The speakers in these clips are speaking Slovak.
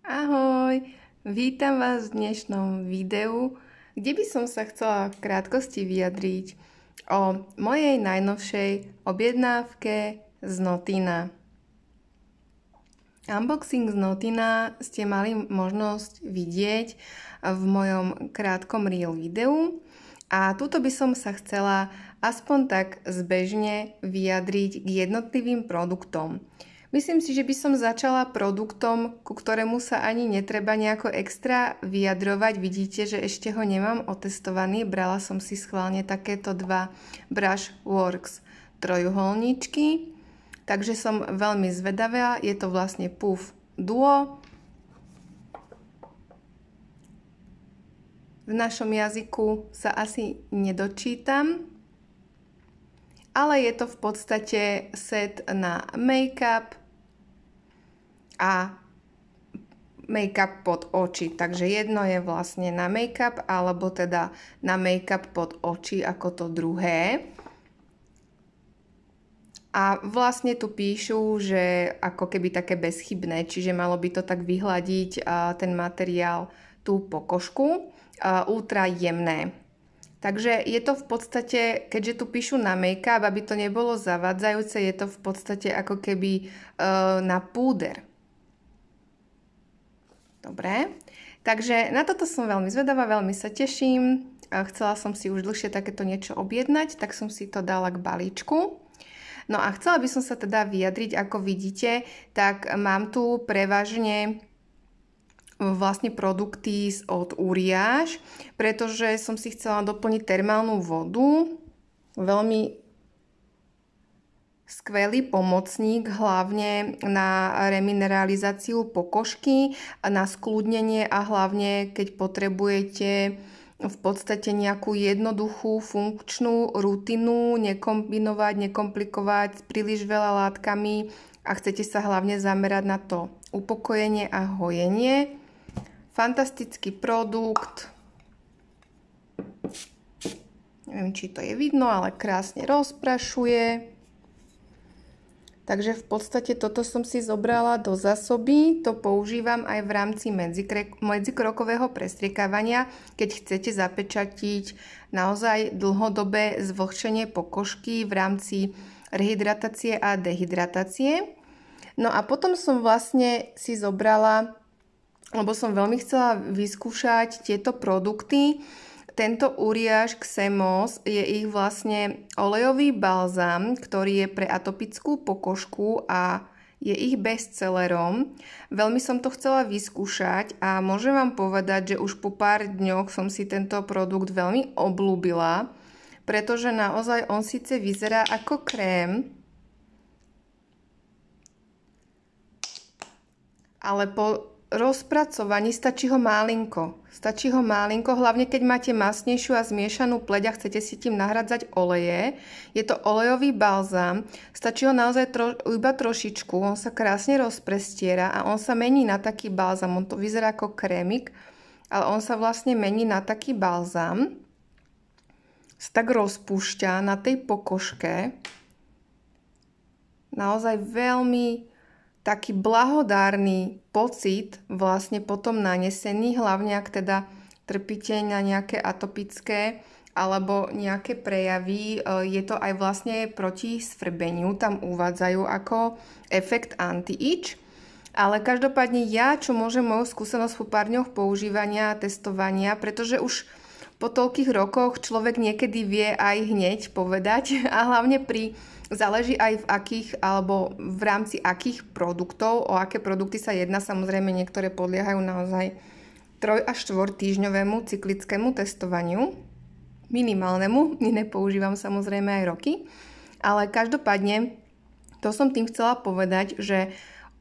Ahoj, vítam vás v dnešnom videu, kde by som sa chcela v krátkosti vyjadriť o mojej najnovšej objednávke z Notina. Unboxing z Notina ste mali možnosť vidieť v mojom krátkom reel videu a tuto by som sa chcela aspoň tak zbežne vyjadriť k jednotlivým produktom. Myslím si, že by som začala produktom, ku ktorému sa ani netreba nejako extra vyjadrovať. Vidíte, že ešte ho nemám otestovaný. Brala som si schválne takéto dva Brushworks trojuholníčky. Takže som veľmi zvedavá. Je to vlastne Puff Duo. V našom jazyku sa asi nedočítam. Ale je to v podstate set na make-up a make-up pod oči. Takže jedno je vlastne na make-up, alebo teda na make-up pod oči ako to druhé. A vlastne tu píšu, že ako keby také bezchybné, čiže malo by to tak vyhľadiť ten materiál tú pokožku, ultra jemné. Takže je to v podstate, keďže tu píšu na make-up, aby to nebolo zavádzajúce, je to v podstate ako keby na púder. Dobre, takže na toto som veľmi zvedavá, veľmi sa teším. Chcela som si už dlhšie takéto niečo objednať, tak som si to dala k balíčku. No a chcela by som sa teda vyjadriť, ako vidíte, tak mám tu prevažne vlastne produkty od Uriage, pretože som si chcela doplniť termálnu vodu. Veľmi skvelý pomocník, hlavne na remineralizáciu pokožky, na skľudnenie a hlavne keď potrebujete v podstate nejakú jednoduchú funkčnú rutinu, nekombinovať, nekomplikovať príliš veľa látkami a chcete sa hlavne zamerať na to upokojenie a hojenie. Fantastický produkt. Neviem, či to je vidno, ale krásne rozprašuje. Takže v podstate toto som si zobrala do zásoby. To používam aj v rámci medzikrokového prestriekávania, keď chcete zapečatiť naozaj dlhodobé zvlhčenie pokožky v rámci rehydratácie a dehydratácie. No a potom som vlastne si zobrala, lebo som veľmi chcela vyskúšať tieto produkty. Tento Uriage Xemos je ich vlastne olejový balzám, ktorý je pre atopickú pokožku a je ich bestsellerom. Veľmi som to chcela vyskúšať a môžem vám povedať, že už po pár dňoch som si tento produkt veľmi obľúbila, pretože naozaj on síce vyzerá ako krém, ale po rozpracovaní stačí ho málinko. Stačí ho málinko, hlavne keď máte masnejšiu a zmiešanú pleť a chcete si tým nahradzať oleje. Je to olejový balzám. Stačí ho naozaj iba trošičku. On sa krásne rozprestiera a on sa mení na taký balzám. On to vyzerá ako krémik, ale on sa vlastne mení na taký balzám. Sa tak rozpúšťa na tej pokožke. Naozaj veľmi taký blahodárny pocit vlastne potom nanesený, hlavne ak teda trpíte na nejaké atopické alebo nejaké prejavy. Je to aj vlastne proti svrbeniu, tam uvádzajú ako efekt anti-itch. Ale každopádne ja, čo môžem moju skúsenosť po pár dňoch používania a testovania, pretože už po toľkých rokoch človek niekedy vie aj hneď povedať a hlavne záleží aj v akých alebo v rámci akých produktov, o aké produkty sa jedná. Samozrejme niektoré podliehajú naozaj 3 až 4 týždňovému cyklickému testovaniu, minimálnemu, iné používam samozrejme aj roky, ale každopádne to som tým chcela povedať, že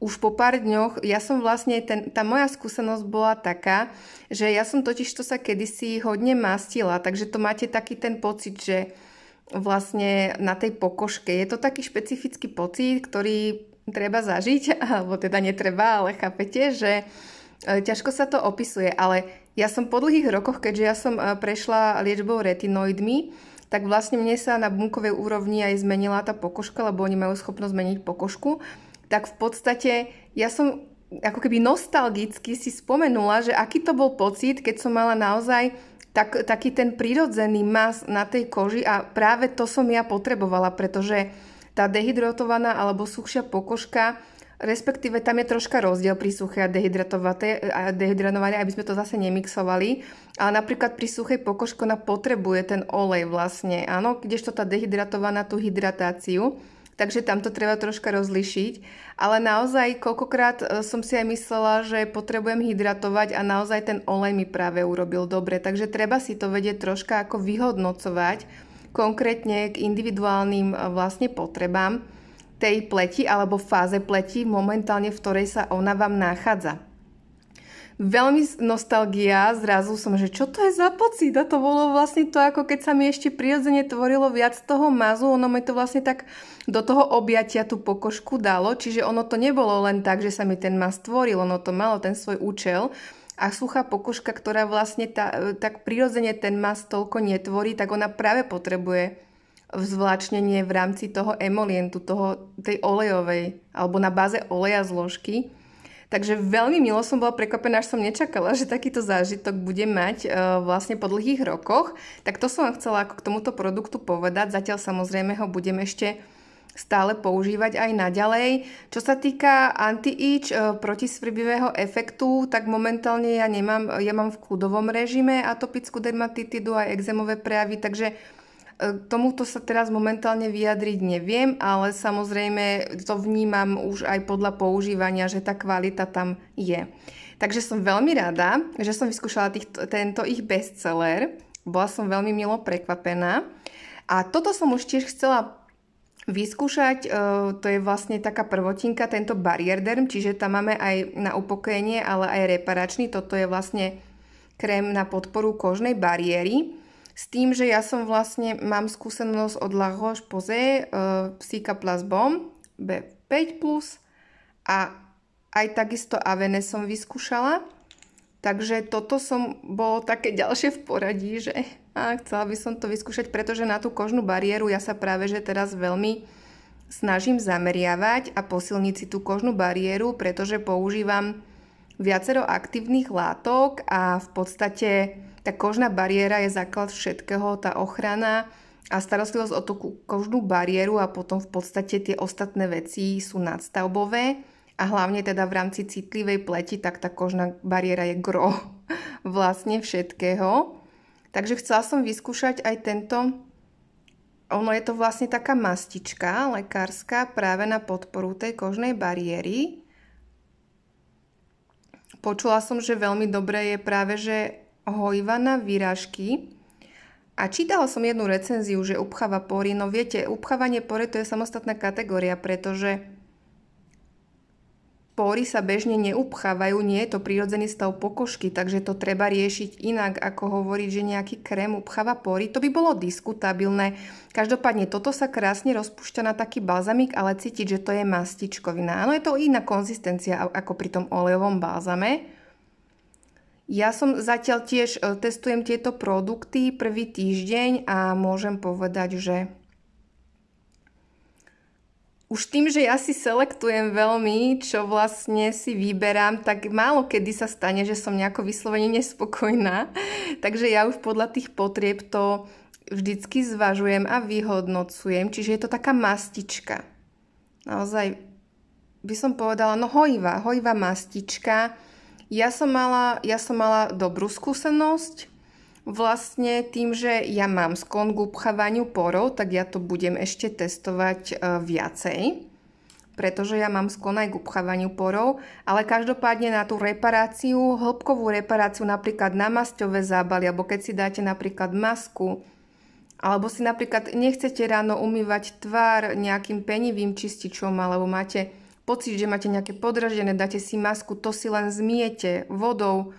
už po pár dňoch, ja som vlastne, tá moja skúsenosť bola taká, že ja som totižto sa kedysi hodne mastila, takže to máte taký ten pocit, že vlastne na tej pokožke. Je to taký špecifický pocit, ktorý treba zažiť, alebo teda netreba, ale chápete, že ťažko sa to opisuje, ale ja som po dlhých rokoch, keďže ja som prešla liečbou retinoidmi, tak vlastne mne sa na bunkovej úrovni aj zmenila tá pokožka, lebo oni majú schopnosť zmeniť pokožku, tak v podstate ja som ako keby nostalgicky si spomenula, že aký to bol pocit, keď som mala naozaj taký ten prirodzený mas na tej koži a práve to som ja potrebovala, pretože tá dehydratovaná alebo suchšia pokožka, respektíve tam je troška rozdiel pri suchej a dehydratovanej, aby sme to zase nemixovali. Ale napríklad pri suchej pokožke ona potrebuje ten olej vlastne, áno, kdežto tá dehydratovaná tú hydratáciu. Takže tam to treba troška rozlišiť. Ale naozaj koľkokrát som si aj myslela, že potrebujem hydratovať a naozaj ten olej mi práve urobil dobre. Takže treba si to vedieť troška ako vyhodnocovať konkrétne k individuálnym vlastne potrebám tej pleti alebo fáze pleti momentálne, v ktorej sa ona vám nachádza. Veľmi nostalgia, zrazu som, že čo to je za pocit? A to bolo vlastne to, ako keď sa mi ešte prirodzene tvorilo viac toho mazu, ono mi to vlastne tak do toho objatia tú pokožku dalo, čiže ono to nebolo len tak, že sa mi ten maz tvoril, ono to malo ten svoj účel. A suchá pokožka, ktorá vlastne tak prirodzene ten maz toľko netvorí, tak ona práve potrebuje vzvláčnenie v rámci toho emolientu, tej olejovej, alebo na báze oleja zložky. Takže veľmi milo som bola prekvapená, až som nečakala, že takýto zážitok budem mať vlastne po dlhých rokoch. Tak to som vám chcela ako k tomuto produktu povedať. Zatiaľ samozrejme ho budem ešte stále používať aj naďalej. Čo sa týka anti-itch, protisvrbivého efektu, tak momentálne ja mám v kľudovom režime atopickú dermatitidu aj ekzémové prejavy, takže tomuto sa teraz momentálne vyjadriť neviem, ale samozrejme to vnímam už aj podľa používania, že tá kvalita tam je. Takže som veľmi rada, že som vyskúšala tento ich bestseller. Bola som veľmi milo prekvapená. A toto som už tiež chcela vyskúšať, to je vlastne taká prvotinka, tento Barrierderm, čiže tam máme aj na upokojenie, ale aj reparačný. Toto je vlastne krém na podporu kožnej bariéry. S tým, že ja som vlastne, mám skúsenosť od La Roche-Posay, Cicaplast Balm B5+, a aj takisto Avene som vyskúšala. Takže toto bolo také ďalšie v poradí, že chcela by som to vyskúšať, pretože na tú kožnú bariéru ja sa práve že teraz veľmi snažím zameriavať a posilniť si tú kožnú bariéru, pretože používam viacero aktívnych látok a v podstate tá kožná bariéra je základ všetkého, tá ochrana a starostlivosť o tú kožnú bariéru a potom v podstate tie ostatné veci sú nadstavbové a hlavne teda v rámci citlivej pleti, tak tá kožná bariéra je gro vlastne všetkého. Takže chcela som vyskúšať aj tento, ono je to vlastne taká mastička lekárska práve na podporu tej kožnej bariéry. Počula som, že veľmi dobré je práve, že hojivá na výražky. A čítala som jednu recenziu, že upcháva pory. No viete, upchávanie pory to je samostatná kategória, pretože pory sa bežne neupchávajú, nie je to prírodzený stav pokožky, takže to treba riešiť inak, ako hovoriť, že nejaký krém upcháva pory. To by bolo diskutabilné. Každopádne toto sa krásne rozpúšťa na taký balzamik, ale cítiť, že to je mastičkovina. Áno, je to iná konzistencia ako pri tom olejovom balzame. Ja som zatiaľ tiež testujem tieto produkty prvý týždeň a môžem povedať, že už tým, že ja si selektujem veľmi, čo vlastne si vyberám, tak málo kedy sa stane, že som nejako vyslovene nespokojná. Takže ja už podľa tých potrieb to vždycky zvažujem a vyhodnocujem. Čiže je to taká mastička. Naozaj by som povedala, no hojivá mastička. Ja som mala dobrú skúsenosť vlastne tým, že ja mám sklon k upchávaniu porov, tak ja to budem ešte testovať viacej, pretože ja mám sklon aj k upchávaniu porov, ale každopádne na tú reparáciu, hĺbkovú reparáciu napríklad na masťové zábaly, alebo keď si dáte napríklad masku, alebo si napríklad nechcete ráno umývať tvár nejakým penivým čističom, alebo máte pocit, že máte nejaké podražené, dáte si masku, to si len zmiete vodou.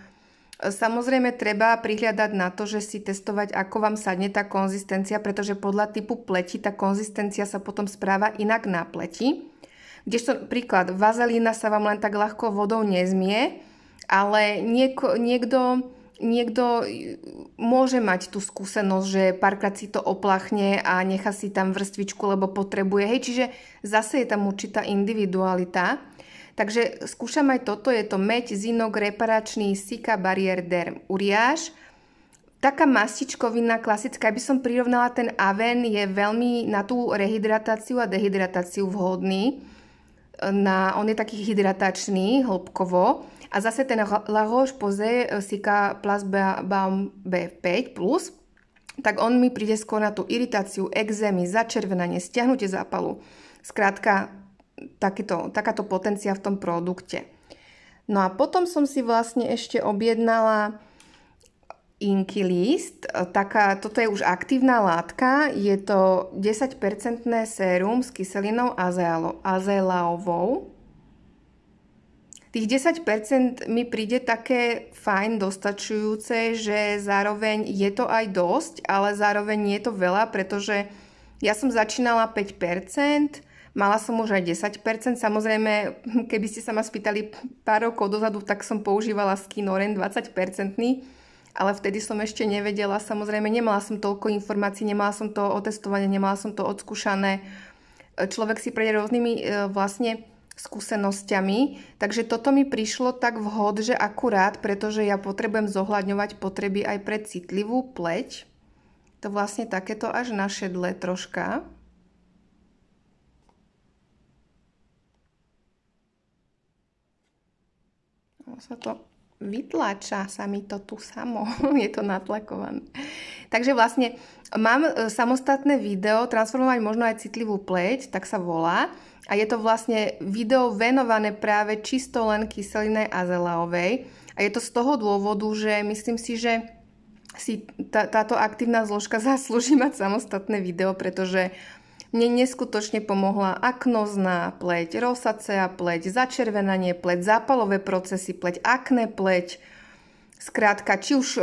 Samozrejme treba prihľadať na to, že si testovať, ako vám sadne tá konzistencia, pretože podľa typu pleti tá konzistencia sa potom správa inak na pleti. Kdežto príklad, vazelína sa vám len tak ľahko vodou nezmie, ale niekto môže mať tú skúsenosť, že párkrát si to oplachne a nechá si tam vrstvičku, lebo potrebuje. Hej, čiže zase je tam určitá individualita. Takže skúšam aj toto, je to meď, zinok, reparačný, Sika Barrier Derm Uriáž. Taká mastičkovina klasická, by som prirovnala ten Aven, je veľmi na tú rehydratáciu a dehydratáciu vhodný. On je taký hydratačný, hĺbkovo. A zase ten La Roche-Posay Sika Plus Balm B5+, tak on mi príde skôr na tú iritáciu, ekzémy, začervenanie, stiahnutie zápalu. Skrátka, takáto potencia v tom produkte. No a potom som si vlastne ešte objednala Inky List. Toto je už aktívna látka. Je to 10% sérum s kyselinou azeláovou. Tých 10% mi príde také fajn, dostačujúce, že zároveň je to aj dosť, ale zároveň nie je to veľa, pretože ja som začínala 5%, mala som už aj 10%. Samozrejme, keby ste sa ma spýtali pár rokov dozadu, tak som používala Skinoren 20%, ale vtedy som ešte nevedela, samozrejme nemala som toľko informácií, nemala som to otestované, nemala som to odskúšané. Človek si prejde rôznymi vlastne skúsenosťami, takže toto mi prišlo tak vhod, že akurát, pretože ja potrebujem zohľadňovať potreby aj pre citlivú pleť. To vlastne takéto až našedlé troška. Sa to vytláča sa mi to tu samo, je to natlakované. Takže vlastne mám samostatné video Transformovať možno aj citlivú pleť, tak sa volá. A je to vlastne video venované práve čisto len kyseline azeláovej. A je to z toho dôvodu, že myslím si, že si táto aktívna zložka zaslúži mať samostatné video, pretože mne neskutočne pomohla aknozná pleť, rosacea pleť, začervenanie pleť, zápalové procesy pleť, akné pleť. Skrátka, či už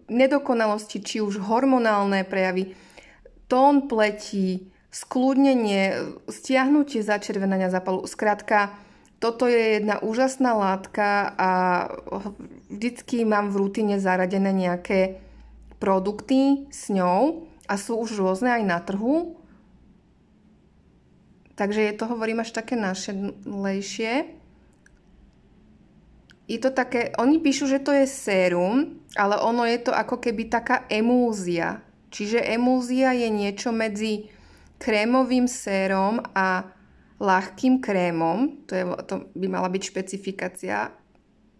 nedokonalosti, či už hormonálne prejavy, tón pleti, skľudnenie, stiahnutie začervenania zápalu. Skrátka, toto je jedna úžasná látka a vždycky mám v rutine zaradené nejaké produkty s ňou a sú už rôzne aj na trhu. Takže je to, hovorím, až také našedlejšie. Je to také, oni píšu, že to je sérum, ale ono je to ako keby taká emúzia. Čiže emúzia je niečo medzi krémovým sérom a ľahkým krémom. To by mala byť špecifikácia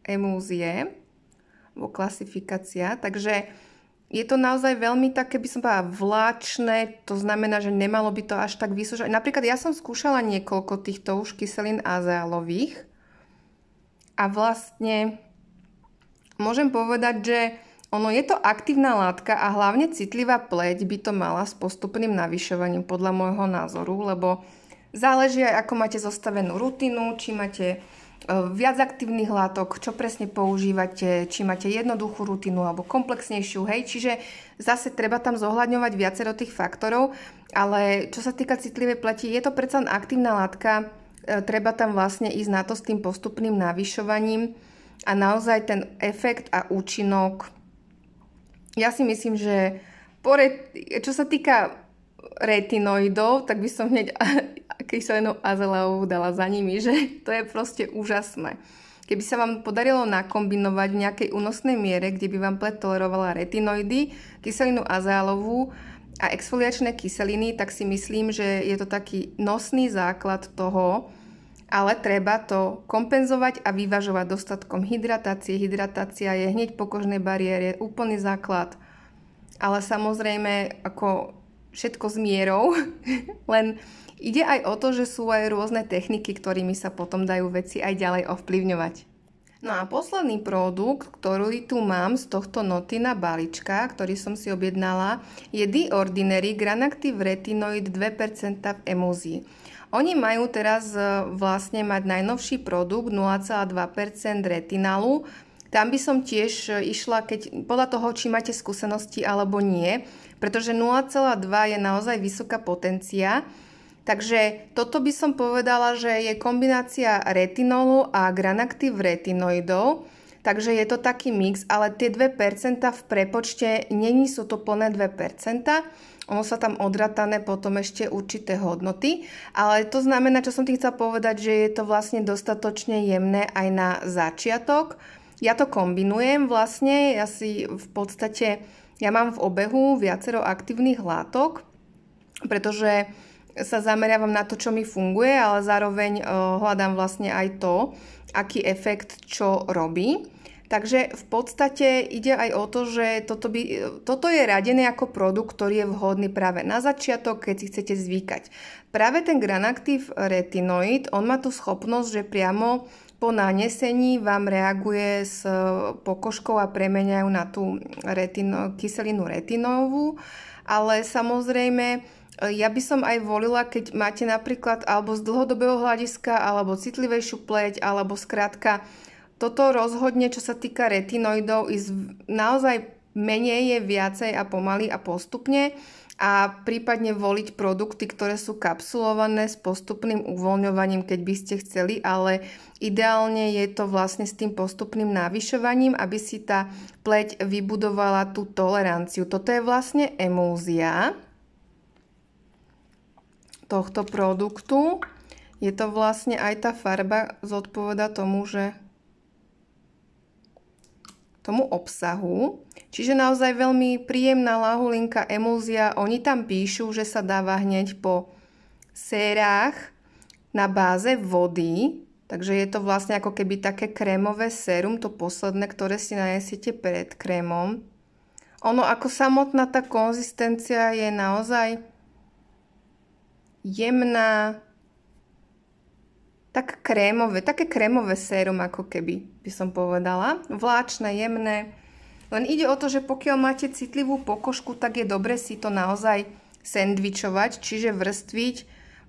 emúzie, alebo klasifikácia. Takže je to naozaj veľmi také, by som povedala, vláčne, to znamená, že nemalo by to až tak vysúšať. Napríklad ja som skúšala niekoľko týchto už kyselín azeálových a vlastne môžem povedať, že ono je to aktívna látka a hlavne citlivá pleť by to mala s postupným navyšovaním podľa môjho názoru, lebo záleží aj ako máte zostavenú rutinu, či máte viac aktívnych látok, čo presne používate, či máte jednoduchú rutinu alebo komplexnejšiu, hej, čiže zase treba tam zohľadňovať viacero tých faktorov, ale čo sa týka citlivej pleti, je to predsa aktívna látka, treba tam vlastne ísť na to s tým postupným navyšovaním a naozaj ten efekt a účinok, ja si myslím, že čo sa týka retinoidov, tak by som hneď kyselinu azeláovú dala za nimi, že to je proste úžasné. Keby sa vám podarilo nakombinovať v nejakej únosnej miere, kde by vám pleť tolerovala retinoidy, kyselinu azeálovú a exfoliačné kyseliny, tak si myslím, že je to taký nosný základ toho, ale treba to kompenzovať a vyvažovať dostatkom hydratácie. Hydratácia je hneď po kožnej bariére, úplný základ, ale samozrejme ako všetko s mierou, len ide aj o to, že sú aj rôzne techniky, ktorými sa potom dajú veci aj ďalej ovplyvňovať. No a posledný produkt, ktorý tu mám z tohto Notina balíčka, ktorý som si objednala, je The Ordinary Granactive Retinoid 2% v emúzii. Oni majú teraz vlastne mať najnovší produkt 0,2% retinálu. Tam by som tiež išla, podľa toho, či máte skúsenosti alebo nie, pretože 0,2 je naozaj vysoká potencia. Takže toto by som povedala, že je kombinácia retinolu a Granactive retinoidov. Takže je to taký mix, ale tie 2% v prepočte není sú to plné 2%, ono sa tam odratané potom ešte určité hodnoty, ale to znamená, čo som ti chcela povedať, že je to vlastne dostatočne jemné aj na začiatok. Ja to kombinujem vlastne, ja mám v obehu viacero aktívnych látok, pretože sa zameriavam na to, čo mi funguje, ale zároveň hľadám vlastne aj to, aký efekt čo robí. Takže v podstate ide aj o to, že toto je radené ako produkt, ktorý je vhodný práve na začiatok, keď si chcete zvykať. Práve ten Granactive retinoid, on má tú schopnosť, že priamo po nanesení vám reaguje s pokožkou a premeniajú na tú kyselinu retinovú, ale samozrejme ja by som aj volila, keď máte napríklad alebo z dlhodobého hľadiska, alebo citlivejšiu pleť, alebo skrátka toto rozhodne, čo sa týka retinoidov, naozaj menej je viacej a pomaly a postupne a prípadne voliť produkty, ktoré sú kapsulované s postupným uvoľňovaním, keď by ste chceli, ale ideálne je to vlastne s tým postupným navyšovaním, aby si tá pleť vybudovala tú toleranciu. Toto je vlastne emúzia tohto produktu. Je to vlastne aj tá farba zodpoveda tomu obsahu. Čiže naozaj veľmi príjemná lahulinka emúzia. Oni tam píšu, že sa dáva hneď po sérách na báze vody. Takže je to vlastne ako keby také krémové sérum, to posledné, ktoré si nanesiete pred krémom. Ono ako samotná tá konzistencia je naozaj jemná, také krémové sérum, ako keby by som povedala. Vláčne, jemné. Len ide o to, že pokiaľ máte citlivú pokožku, tak je dobre si to naozaj sendvičovať, čiže vrstviť.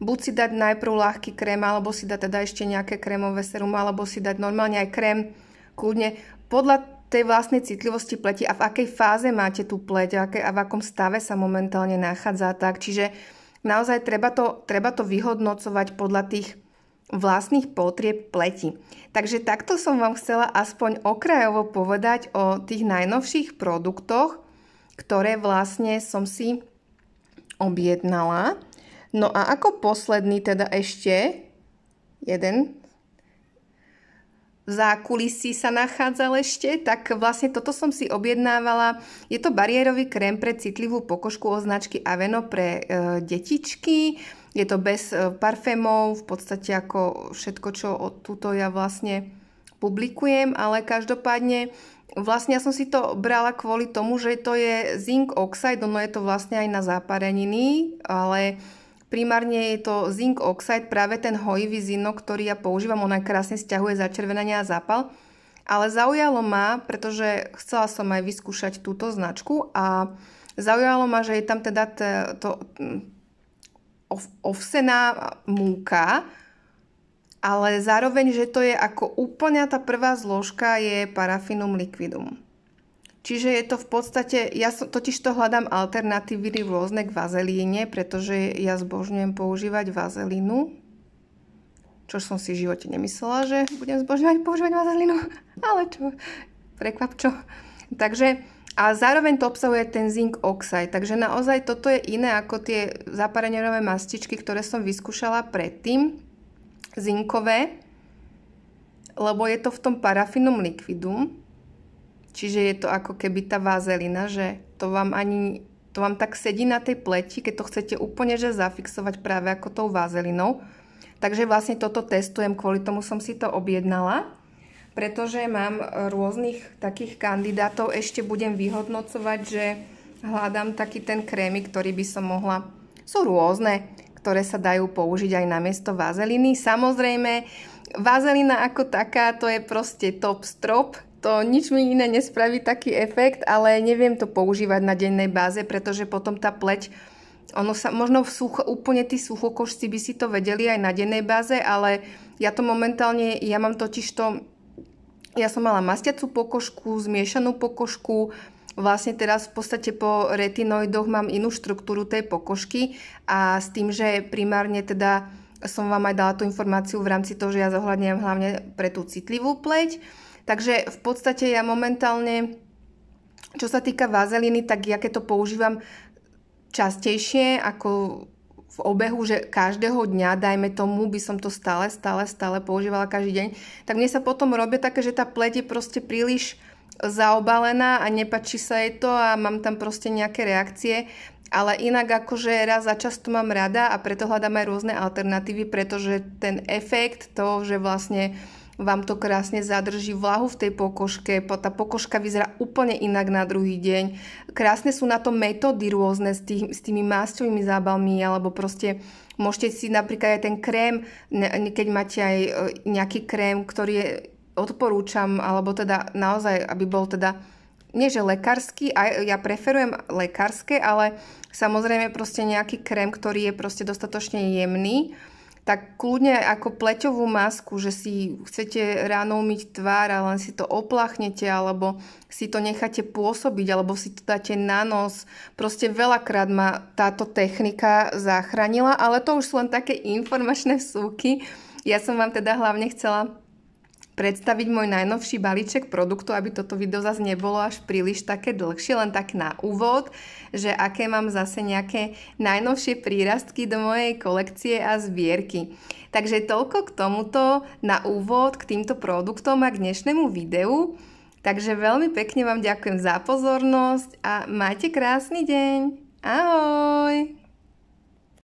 Buď si dať najprv ľahký krém, alebo si dať teda ešte nejaké krémové sérum, alebo si dať normálne aj krém, kľudne podľa tej vlastnej citlivosti pleti a v akej fáze máte tú pleť a v akom stave sa momentálne nachádza. Čiže naozaj treba to vyhodnocovať podľa tých vlastných potrieb pleti. Takže takto som vám chcela aspoň okrajovo povedať o tých najnovších produktoch, ktoré vlastne som si objednala. No a ako posledný teda ešte jeden v zákulisí sa nachádzal ešte, tak vlastne toto som si objednávala. Je to bariérový krém pre citlivú pokožku od značky Aveno pre detičky. Je to bez parfémov, v podstate ako všetko, čo tuto ja vlastne publikujem, ale každopádne vlastne ja som si to brala kvôli tomu, že to je zinc oxide, ono je to vlastne aj na zápareniny, ale primárne je to zinc oxide, práve ten hojivý zinok, ktorý ja používam, on aj krásne sťahuje začervenanie a zápal. Ale zaujalo ma, pretože chcela som aj vyskúšať túto značku a zaujalo ma, že je tam teda ovsená múka, ale zároveň, že to je ako úplne tá prvá zložka je parafinum liquidum. Čiže je to v podstate, ja totiž to hľadám alternatívy rôzne k vazelíne, pretože ja zbožňujem používať vazelínu, čo som si v živote nemyslela, že budem používať vazelínu, ale čo, prekvap čo. Takže a zároveň to obsahuje ten zinc oxide, takže naozaj toto je iné ako tie zapareňové mastičky, ktoré som vyskúšala predtým, zinkové, lebo je to v tom parafinum liquidum, čiže je to ako keby tá vazelina, že to vám tak sedí na tej pleti, keď to chcete úplne že zafixovať práve ako tou vazelinou. Takže vlastne toto testujem, kvôli tomu som si to objednala, pretože mám rôznych takých kandidátov, ešte budem vyhodnocovať, že hľadám taký ten krémy, ktorý by som mohla, sú rôzne, ktoré sa dajú použiť aj namiesto vazeliny. Samozrejme, vazelina ako taká, to je proste top strop, to nič mi iné nespraví taký efekt, ale neviem to používať na dennej báze, pretože potom tá pleť, ono sa, možno úplne tí suchokožci by si to vedeli aj na dennej báze, ale ja to momentálne, ja som mala mastiacu pokožku, zmiešanú pokožku, vlastne teraz v podstate po retinoidoch mám inú štruktúru tej pokožky a s tým, že primárne teda som vám aj dala tú informáciu v rámci toho, že ja zohľadňujem hlavne pre tú citlivú pleť. Takže v podstate ja momentálne, čo sa týka vazeliny, tak ja keď to používam, častejšie ako v obehu, že každého dňa, dajme tomu, by som to stále používala každý deň, tak mne sa potom robia také, že tá pleť je proste príliš zaobalená a nepáči sa jej to a mám tam proste nejaké reakcie. Ale inak akože raz za čas to mám rada a preto hľadám aj rôzne alternatívy, pretože ten efekt, to, že vlastne vám to krásne zadrží vlahu v tej pokožke, tá pokožka vyzerá úplne inak na druhý deň. Krásne sú na to metódy rôzne s tými masťovými zábalmi, alebo proste môžete si napríklad aj ten krém, keď máte aj nejaký krém, ktorý odporúčam, alebo teda naozaj, aby bol teda nie že lekársky, ja preferujem lekárske, ale samozrejme proste nejaký krém, ktorý je proste dostatočne jemný, tak kľudne ako pleťovú masku, že si chcete ráno umyť tvár a len si to opláchnete, alebo si to necháte pôsobiť, alebo si to dáte na nos. Proste veľakrát ma táto technika zachránila, ale to už sú len také informačné vsúky. Ja som vám teda hlavne chcela predstaviť môj najnovší balíček produktov, aby toto video zase nebolo až príliš také dlhšie, len tak na úvod, že aké mám zase nejaké najnovšie prírastky do mojej kolekcie a zbierky. Takže toľko k tomuto na úvod, k týmto produktom a k dnešnému videu. Takže veľmi pekne vám ďakujem za pozornosť a majte krásny deň. Ahoj!